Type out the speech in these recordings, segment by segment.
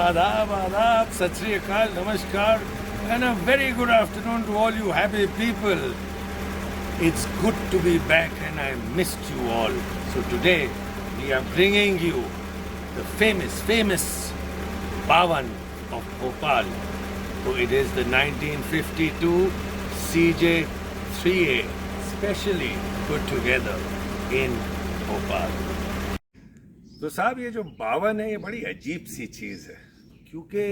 Adab, adab, Sat Sri Akal, Namaskar, and a very good afternoon to all you happy people. It's good to be back and I missed you all. So today we are bringing you the famous Bawan of Bhopal. So it is the 1952 CJ3A, specially put together in Bhopal. तो साहब ये जो बावन है ये बड़ी अजीब सी चीज़ है, क्योंकि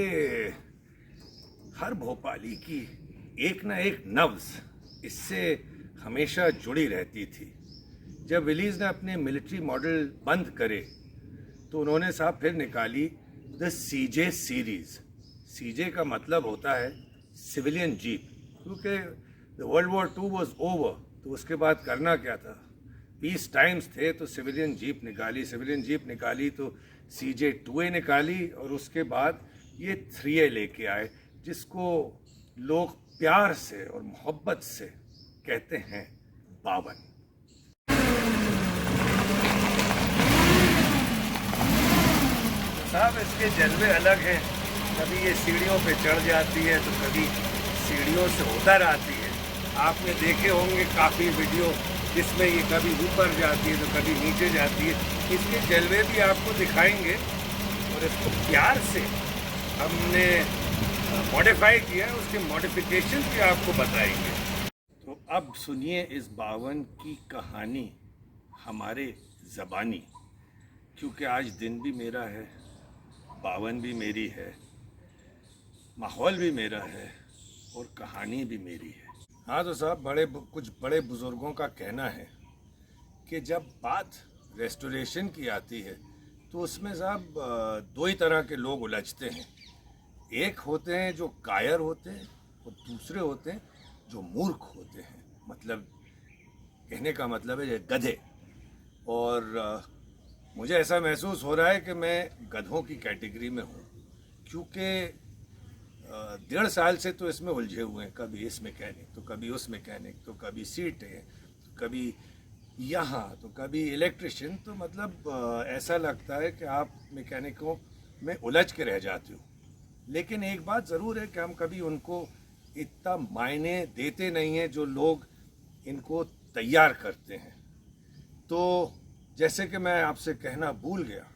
हर भोपाली की एक ना एक नब्ज़ इससे हमेशा जुड़ी रहती थी। जब विलीज़ ने अपने मिलिट्री मॉडल बंद करे तो उन्होंने साहब फिर निकाली द सीजे सीरीज़। सीजे का मतलब होता है सिविलियन जीप, क्योंकि वर्ल्ड वॉर 2 वॉज ओवर, तो उसके बाद करना क्या था, पीस टाइम्स थे, तो सिविलियन जीप निकाली तो CJ2A निकाली, और उसके बाद ये 3A लेके आए, जिसको लोग प्यार से और मोहब्बत से कहते हैं बावन। साहब इसके जलवे अलग हैं, कभी ये सीढ़ियों पे चढ़ जाती है तो कभी सीढ़ियों से उतर आती है। आपने देखे होंगे काफ़ी वीडियो जिसमें ये कभी ऊपर जाती है तो कभी नीचे जाती है। इसके जलवे भी आपको दिखाएंगे और इसको प्यार से हमने मॉडिफाई किया है, उसके मॉडिफिकेशन भी आपको बताएंगे। तो अब सुनिए इस बावन की कहानी हमारे ज़बानी, क्योंकि आज दिन भी मेरा है, बावन भी मेरी है, माहौल भी मेरा है और कहानी भी मेरी है। हाँ तो साहब कुछ बड़े बुज़ुर्गों का कहना है कि जब बात रेस्टोरेशन की आती है तो उसमें साहब दो ही तरह के लोग उलझते हैं। एक होते हैं जो कायर होते हैं और दूसरे होते हैं जो मूर्ख होते हैं। मतलब कहने का मतलब है गधे। और मुझे ऐसा महसूस हो रहा है कि मैं गधों की कैटेगरी में हूँ, क्योंकि 1.5 साल से तो इसमें उलझे हुए हैं, कभी इस मैकेनिक तो कभी उस मैकेनिक, तो कभी सीटें तो कभी यहाँ तो कभी इलेक्ट्रिशियन। तो मतलब ऐसा लगता है कि आप मैकेनिकों में उलझ के रह जाते हो। लेकिन एक बात ज़रूर है कि हम कभी उनको इतना मायने देते नहीं हैं जो लोग इनको तैयार करते हैं। तो जैसे कि मैं आपसे कहना भूल गया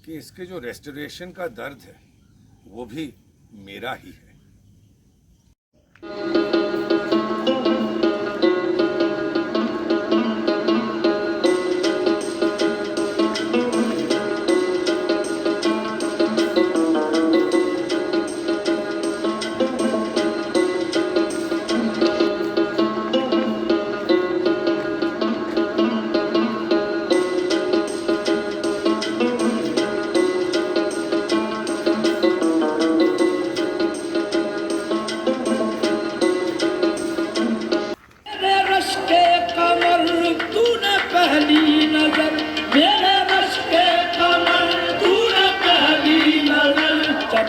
कि इसके जो रेस्टोरेशन का दर्द है वो भी मेरा ही है।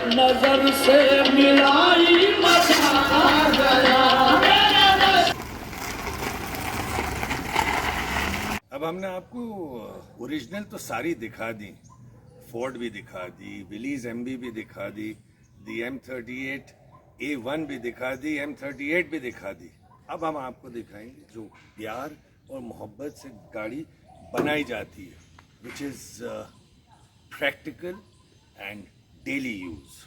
नजर से मिलाई मजा आ गया। अब हमने आपको ओरिजिनल तो सारी दिखा दी, फोर्ड भी दिखा दी, विलीज MB भी दिखा दी, दी M38A1 भी दिखा दी, M38 भी दिखा दी। अब हम आपको दिखाएंगे जो प्यार और मोहब्बत से गाड़ी बनाई जाती है, which is practical and daily use.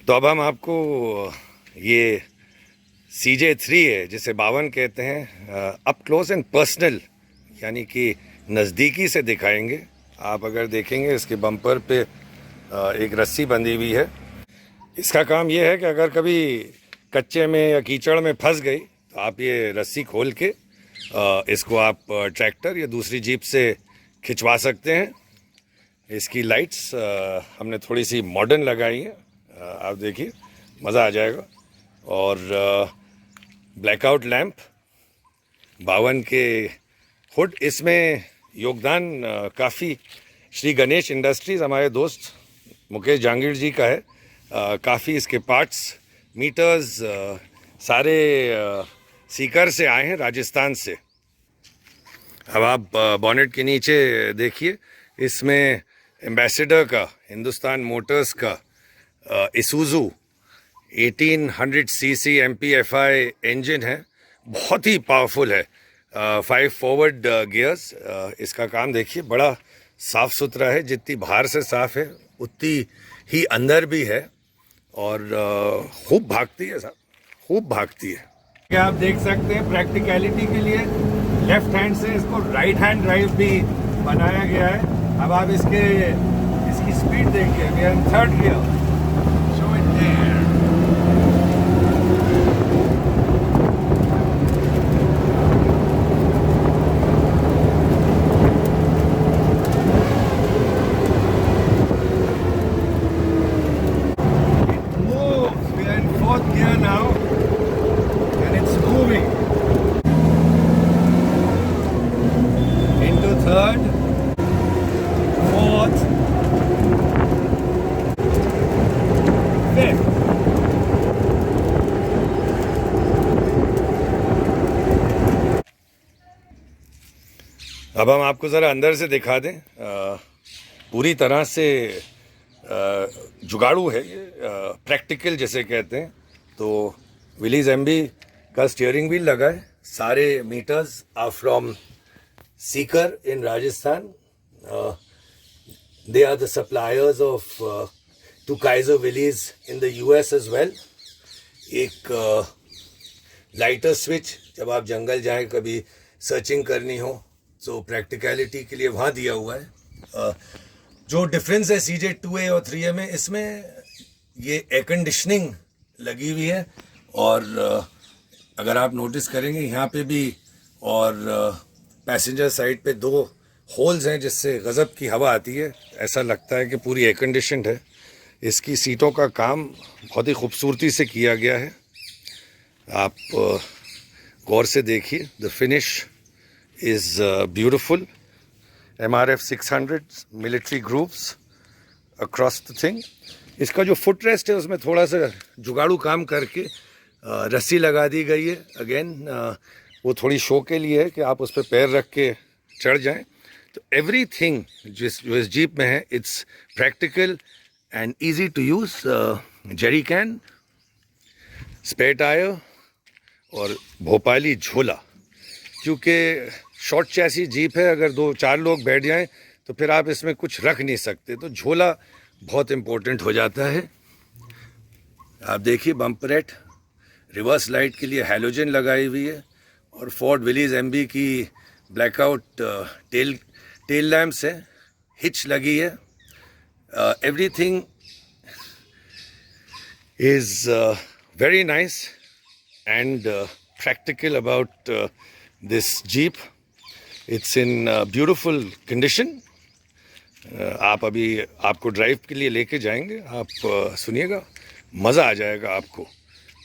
तो अब हम आपको ये CJ3A जिसे बावन कहते हैं अप क्लोज एंड पर्सनल, यानी कि नज़दीकी से दिखाएंगे। आप अगर देखेंगे इसके बम्पर पे एक रस्सी बंधी हुई है। इसका काम ये है कि अगर कभी कच्चे में या कीचड़ में फंस गई तो आप ये रस्सी खोल के इसको आप ट्रैक्टर या दूसरी जीप से खिंचवा सकते हैं। इसकी लाइट्स हमने थोड़ी सी मॉडर्न लगाई है, आप देखिए मज़ा आ जाएगा। और ब्लैकआउट लैंप, बावन के हुड, इसमें योगदान काफ़ी श्री गणेश इंडस्ट्रीज़ हमारे दोस्त मुकेश जहांगीर जी का है। काफ़ी इसके पार्ट्स, मीटर्स सारे सीकर से आए हैं, राजस्थान से। अब आप बॉनेट के नीचे देखिए, इसमें एम्बेसडर का, हिंदुस्तान मोटर्स का इसुजू 1800 सीसी MPFI इंजन है, बहुत ही पावरफुल है। 5 फॉरवर्ड गियर्स। इसका काम देखिए, बड़ा साफ सुथरा है, जितनी बाहर से साफ है उतनी ही अंदर भी है, और खूब भागती है साहब, खूब भागती है। क्या आप देख सकते हैं, प्रैक्टिकलिटी के लिए लेफ्ट हैंड से इसको राइट हैंड ड्राइव भी बनाया गया है। अब आप इसकी स्पीड देखिए, we are in third gear. Show it there. Third, fourth, fifth. अब हम आपको ज़रा अंदर से दिखा दें। पूरी तरह से जुगाड़ू है ये, प्रैक्टिकल जिसे कहते हैं। तो विलीज MB का स्टीयरिंग व्हील लगा है। सारे meters are from Seeker in Rajasthan. They are the suppliers of to Kaiser Willys in the US as well. एक लाइटर स्विच, जब आप जंगल जाएं कभी सर्चिंग करनी हो तो प्रैक्टिकलिटी के लिए वहाँ दिया हुआ है। जो डिफरेंस है CJ 2A और 3A में, इसमें ये एयर कंडीशनिंग लगी हुई है, और अगर आप नोटिस करेंगे यहाँ पे भी और पैसेंजर साइड पे 2 होल्स हैं जिससे गज़ब की हवा आती है। ऐसा लगता है कि पूरी एयर कंडीशनड है। इसकी सीटों का काम बहुत ही खूबसूरती से किया गया है। आप गौर से देखिए, the finish is beautiful. MRF 600 military groups across the thing. इसका जो फुट रेस्ट है उसमें थोड़ा सा जुगाड़ू काम करके रस्सी लगा दी गई है। अगेन वो थोड़ी शो के लिए है कि आप उस पर पैर रख के चढ़ जाएं। तो एवरीथिंग जो इस जीप में है, it's practical and easy to use. Jerry can, spare tyre और भोपाली झोला। क्योंकि शॉर्ट चैसी जीप है, अगर 2-4 लोग बैठ जाएं तो फिर आप इसमें कुछ रख नहीं सकते, तो झोला बहुत इम्पोर्टेंट हो जाता है। आप देखिए, बम्परेट, रिवर्स लाइट के लिए हैलोजन लगाई हुई है, और फोर्ड विलीज MB की ब्लैकआउट टेल लैम्प्स है, हिच लगी है। Everything is very nice and practical about this jeep. It's in beautiful condition. आप अभी आपको ड्राइव के लिए लेके जाएंगे, आप सुनिएगा, मज़ा आ जाएगा आपको।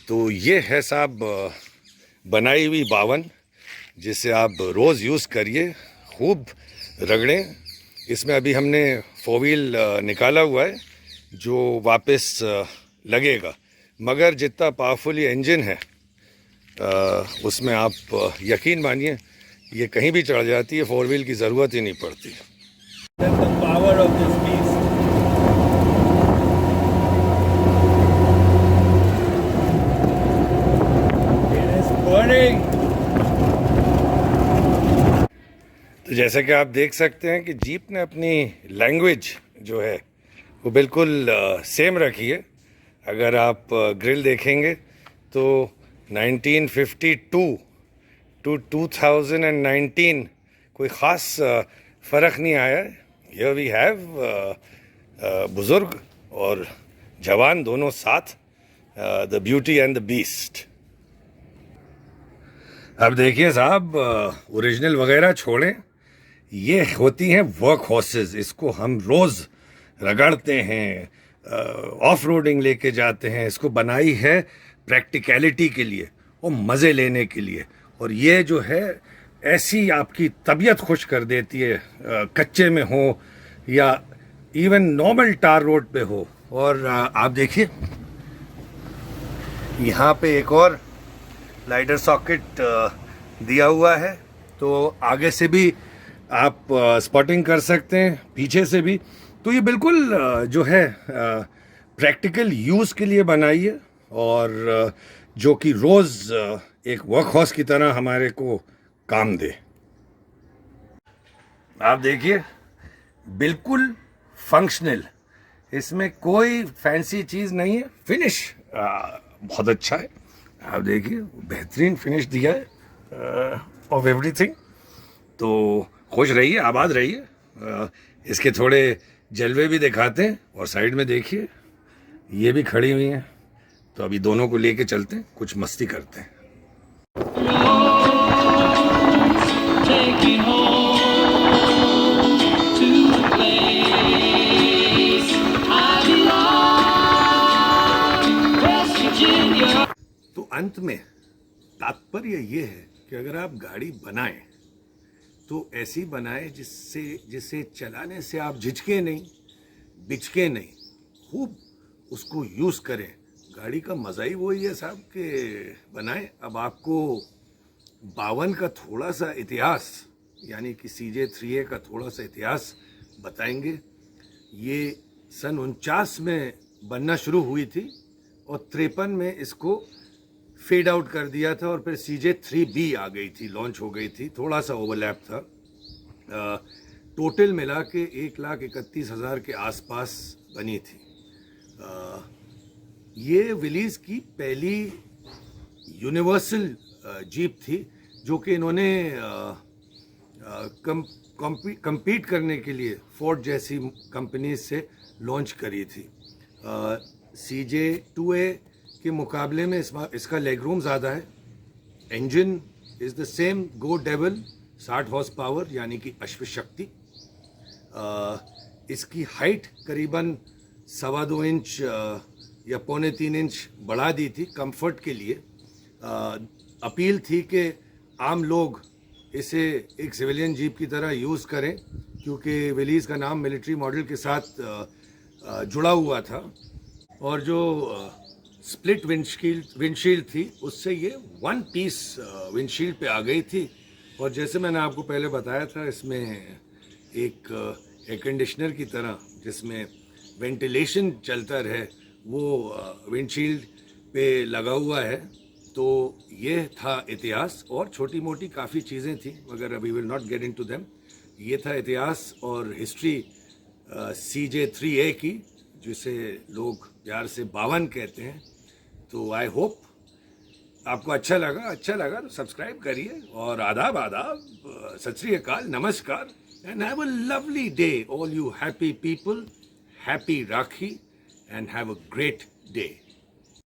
तो ये है साहब बनाई हुई 52, जिसे आप रोज़ यूज़ करिए, खूब रगड़ें। इसमें अभी हमने 4 व्हील निकाला हुआ है जो वापस लगेगा, मगर जितना पावरफुल ये इंजन है उसमें आप यकीन मानिए ये कहीं भी चढ़ जाती है, 4 व्हील की ज़रूरत ही नहीं पड़ती। Power of this beast. तो जैसा कि आप देख सकते हैं कि जीप ने अपनी लैंग्वेज जो है वो बिल्कुल सेम रखी है। अगर आप ग्रिल देखेंगे तो 1952 टू 2019 कोई ख़ास फ़र्क नहीं आया। हियर वी हैव बुज़ुर्ग और जवान दोनों साथ, the beauty and the beast. अब देखिए साहब, ओरिजिनल वगैरह छोड़ें, ये होती हैं वर्क हॉर्सेस। इसको हम रोज़ रगड़ते हैं, ऑफ रोडिंग लेके जाते हैं। इसको बनाई है प्रैक्टिकलिटी के लिए और मज़े लेने के लिए, और ये जो है ऐसी आपकी तबीयत खुश कर देती है, कच्चे में हो या इवन नॉर्मल टार रोड पे हो। और आप देखिए यहाँ पे एक और लाइटर सॉकेट दिया हुआ है, तो आगे से भी आप स्पॉटिंग कर सकते हैं, पीछे से भी। तो ये बिल्कुल जो है प्रैक्टिकल यूज़ के लिए बनाई है, और जो कि रोज़ एक वर्क हॉर्स की तरह हमारे को काम दे। आप देखिए, बिल्कुल फंक्शनल, इसमें कोई फैंसी चीज़ नहीं है। फिनिश बहुत अच्छा है, आप देखिए बेहतरीन फिनिश दिया है ऑफ एवरीथिंग। तो खुश रहिए, आबाद रहिए। इसके थोड़े जलवे भी दिखाते हैं, और साइड में देखिए ये भी खड़ी हुई हैं, तो अभी दोनों को लेके चलते हैं, कुछ मस्ती करते हैं। Take me home to the place I belong, West Virginia. तो अंत में तात्पर्य ये है कि अगर आप गाड़ी बनाएं तो ऐसी बनाएं जिसे चलाने से आप झिझके नहीं, बिचके नहीं, खूब उसको यूज़ करें। गाड़ी का मज़ा ही वही है साहब के बनाएं। अब आपको 52 का थोड़ा सा इतिहास, यानी कि CJ3A का थोड़ा सा इतिहास बताएंगे। ये सन 49 में बनना शुरू हुई थी, और 53 में इसको फेड आउट कर दिया था, और फिर CJ3B आ गई थी, लॉन्च हो गई थी। थोड़ा सा ओवरलैप था। टोटल मिला के 1,31,000 के आसपास बनी थी। ये विलीज की पहली यूनिवर्सल जीप थी, जो कि इन्होंने compete करने के लिए फोर्ड जैसी कंपनी से लॉन्च करी थी। CJ2A के मुकाबले में इसका लेग रूम ज़्यादा है। Engine is the same, go devil 60 horse power, यानी कि अश्व शक्ति। इसकी हाइट करीबन 2.25 इंच या 2.25 इंच बढ़ा दी थी कंफर्ट के लिए। अपील थी कि आम लोग इसे एक सिविलियन जीप की तरह यूज़ करें, क्योंकि विलीज का नाम मिलिट्री मॉडल के साथ जुड़ा हुआ था, और जो स्प्लिट विंडशील्ड थी उससे ये वन पीस विंडशील्ड पे आ गई थी। और जैसे मैंने आपको पहले बताया था, इसमें एक एयर कंडीशनर की तरह जिसमें वेंटिलेशन चलता रहे, वो विंडशील्ड पे लगा हुआ है। तो ये था इतिहास, और छोटी मोटी काफ़ी चीज़ें थी, मगर अभी will not get into them. ये था इतिहास और हिस्ट्री CJ3A की, जिसे लोग प्यार से 52 कहते हैं। तो आई होप आपको अच्छा लगा तो सब्सक्राइब करिए, और आदाब, सत श्री अकाल, नमस्कार, and have a lovely day all you happy people. Happy rakhi, and have a great day.